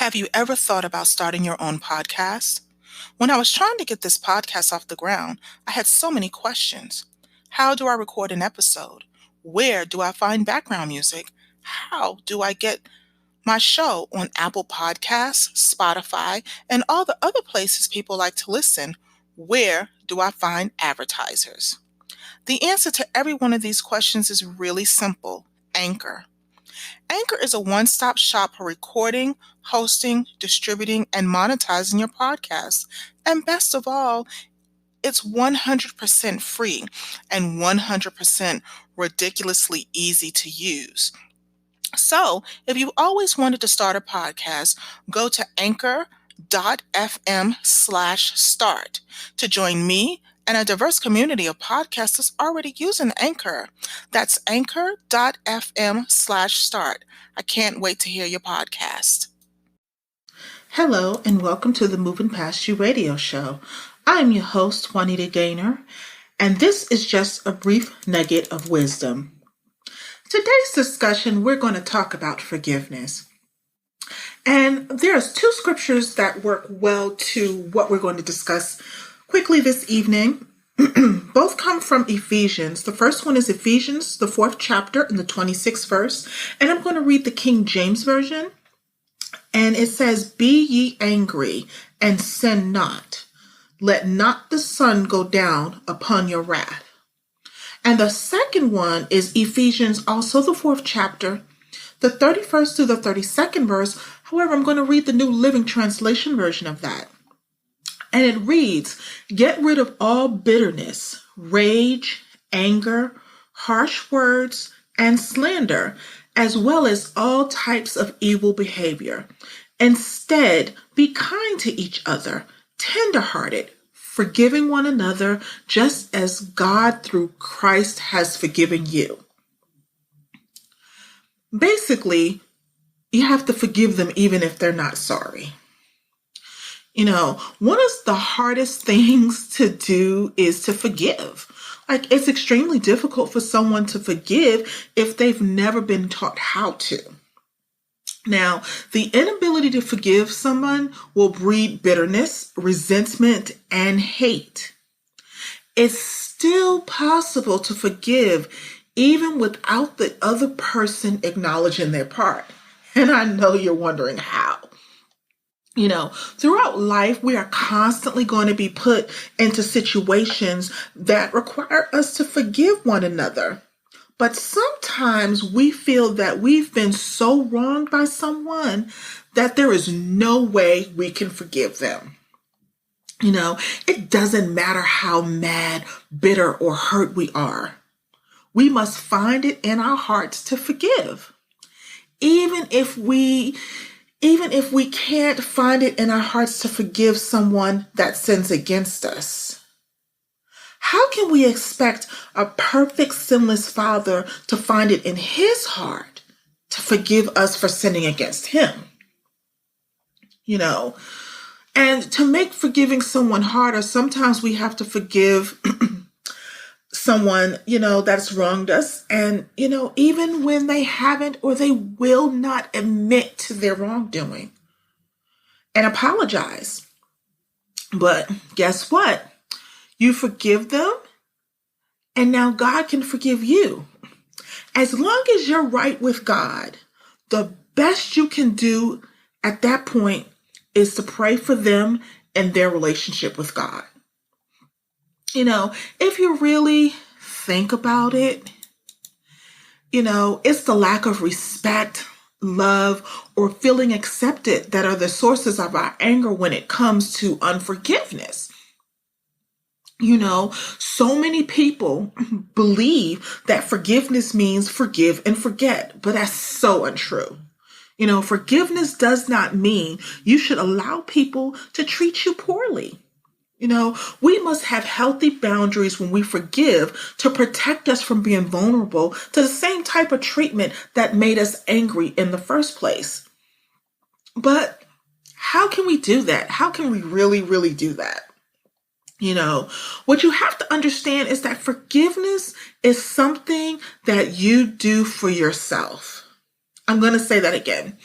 Have you ever thought about starting your own podcast? When I was trying to get this podcast off the ground, I had so many questions. How do I record an episode? Where do I find background music? How do I get my show on Apple Podcasts, Spotify, and all the other places people like to listen? Where do I find advertisers? The answer to every one of these questions is really simple: Anchor. Anchor is a one-stop shop for recording, hosting, distributing, and monetizing your podcast. And best of all, it's 100% free and 100% ridiculously easy to use. So, if you've always wanted to start a podcast, go to anchor.fm/start to join me and a diverse community of podcasters already using Anchor. That's anchor.fm/start. I can't wait to hear your podcast. Hello, and welcome to the Moving Past You radio show. I'm your host, Juanita Gaynor, and this is just a brief nugget of wisdom. Today's discussion, we're going to talk about forgiveness. And there's two scriptures that work well to what we're going to discuss quickly this evening. Both come from Ephesians. The first one is Ephesians, the 4th chapter and the 26th verse. And I'm going to read the King James Version. And it says, "Be ye angry and sin not. Let not the sun go down upon your wrath." And the second one is Ephesians, also the 4th chapter, the 31st through the 32nd verse. However, I'm going to read the New Living Translation version of that. And it reads, "Get rid of all bitterness, rage, anger, harsh words, and slander, as well as all types of evil behavior. Instead, be kind to each other, tender-hearted, forgiving one another, just as God through Christ has forgiven you." Basically, you have to forgive them even if they're not sorry. One of the hardest things to do is to forgive. It's extremely difficult for someone to forgive if they've never been taught how to. Now, the inability to forgive someone will breed bitterness, resentment, and hate. It's still possible to forgive even without the other person acknowledging their part. And I know you're wondering how. Throughout life, we are constantly going to be put into situations that require us to forgive one another. But sometimes we feel that we've been so wronged by someone that there is no way we can forgive them. It doesn't matter how mad, bitter, or hurt we are. We must find it in our hearts to forgive. Even if we can't find it in our hearts to forgive someone that sins against us. How can we expect a perfect, sinless Father to find it in his heart to forgive us for sinning against him? And to make forgiving someone harder, sometimes we have to forgive someone, that's wronged us. And, even when they haven't or they will not admit to their wrongdoing and apologize. But guess what? You forgive them, and now God can forgive you. As long as you're right with God, the best you can do at that point is to pray for them and their relationship with God. If you really think about it, it's the lack of respect, love, or feeling accepted that are the sources of our anger when it comes to unforgiveness. So many people believe that forgiveness means forgive and forget, but that's so untrue. Forgiveness does not mean you should allow people to treat you poorly. We must have healthy boundaries when we forgive to protect us from being vulnerable to the same type of treatment that made us angry in the first place. But how can we do that? How can we really, really do that? What you have to understand is that forgiveness is something that you do for yourself. I'm going to say that again.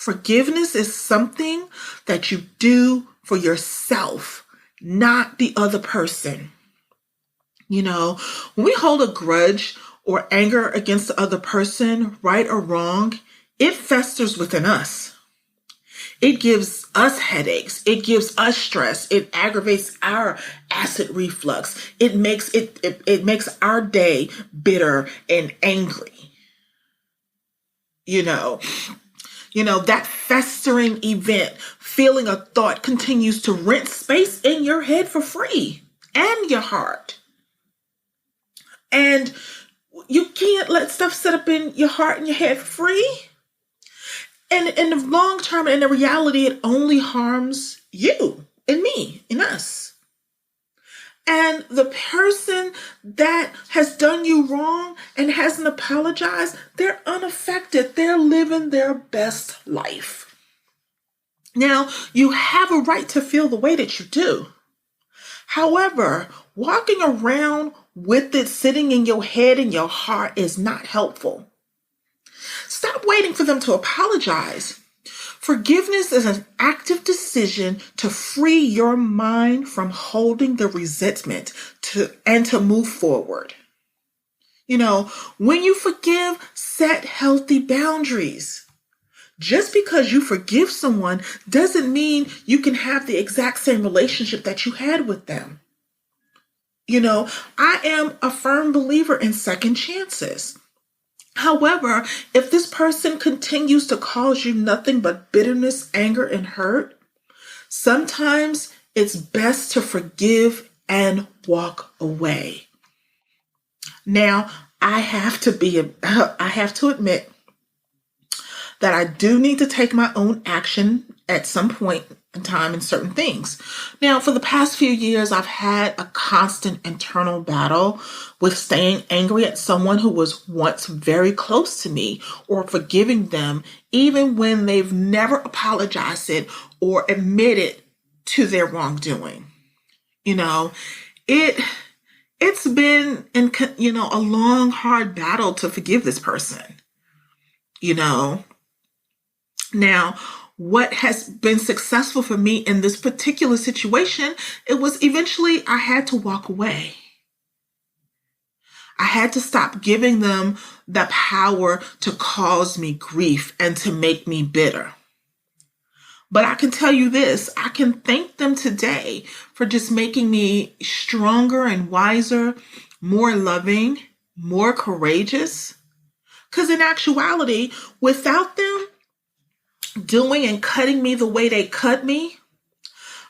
Forgiveness is something that you do for yourself, not the other person. When we hold a grudge or anger against the other person, right or wrong, it festers within us. It gives us headaches. It gives us stress. It aggravates our acid reflux. It makes our day bitter and angry. That festering event, feeling a thought continues to rent space in your head for free and your heart. And you can't let stuff sit up in your heart and your head for free. And in the long term, in the reality, it only harms you and me and us. And the person that has done you wrong and hasn't apologized, they're unaffected. They're living their best life. Now, you have a right to feel the way that you do. However, walking around with it sitting in your head and your heart is not helpful. Stop waiting for them to apologize. Forgiveness is an active decision to free your mind from holding the resentment and to move forward. When you forgive, set healthy boundaries. Just because you forgive someone doesn't mean you can have the exact same relationship that you had with them. I am a firm believer in second chances. However, if this person continues to cause you nothing but bitterness, anger, and hurt, sometimes it's best to forgive and walk away. Now, I have to admit that I do need to take my own action at some point in time in certain things. Now, for the past few years, I've had a constant internal battle with staying angry at someone who was once very close to me or forgiving them, even when they've never apologized it or admitted to their wrongdoing. It's been a long, hard battle to forgive this person. Now, what has been successful for me in this particular situation, it was eventually I had to walk away. I had to stop giving them the power to cause me grief and to make me bitter. But I can tell you this, I can thank them today for just making me stronger and wiser, more loving, more courageous. Because in actuality, without them doing and cutting me the way they cut me,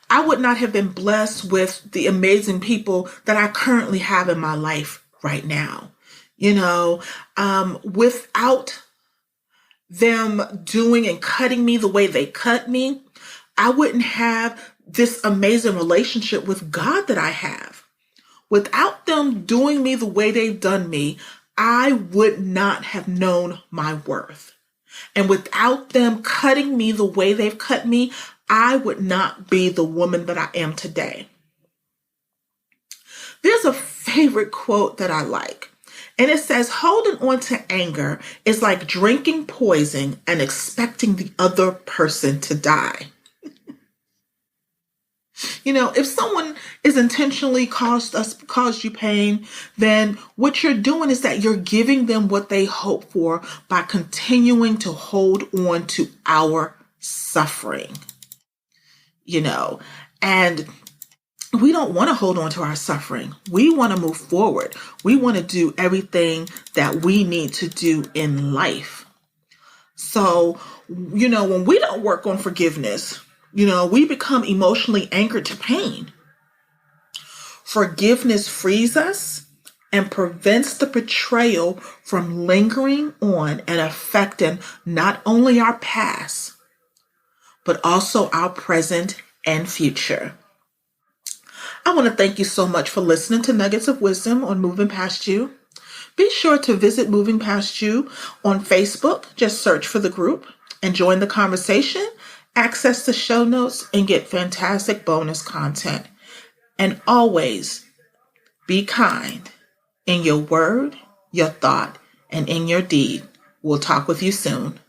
I would not have been blessed with the amazing people that I currently have in my life right now. Without them doing and cutting me the way they cut me, I wouldn't have this amazing relationship with God that I have. Without them doing me the way they've done me, I would not have known my worth. And without them cutting me the way they've cut me, I would not be the woman that I am today. There's a favorite quote that I like, and it says, holding on to anger is like drinking poison and expecting the other person to die. If someone is intentionally caused you pain, then what you're doing is that you're giving them what they hope for by continuing to hold on to our suffering. And we don't want to hold on to our suffering. We want to move forward. We want to do everything that we need to do in life. So, when we don't work on forgiveness, we become emotionally anchored to pain. Forgiveness frees us and prevents the betrayal from lingering on and affecting not only our past, but also our present and future. I want to thank you so much for listening to Nuggets of Wisdom on Moving Past You. Be sure to visit Moving Past You on Facebook. Just search for the group and join the conversation. Access the show notes and get fantastic bonus content. And always be kind in your word, your thought, and in your deed. We'll talk with you soon.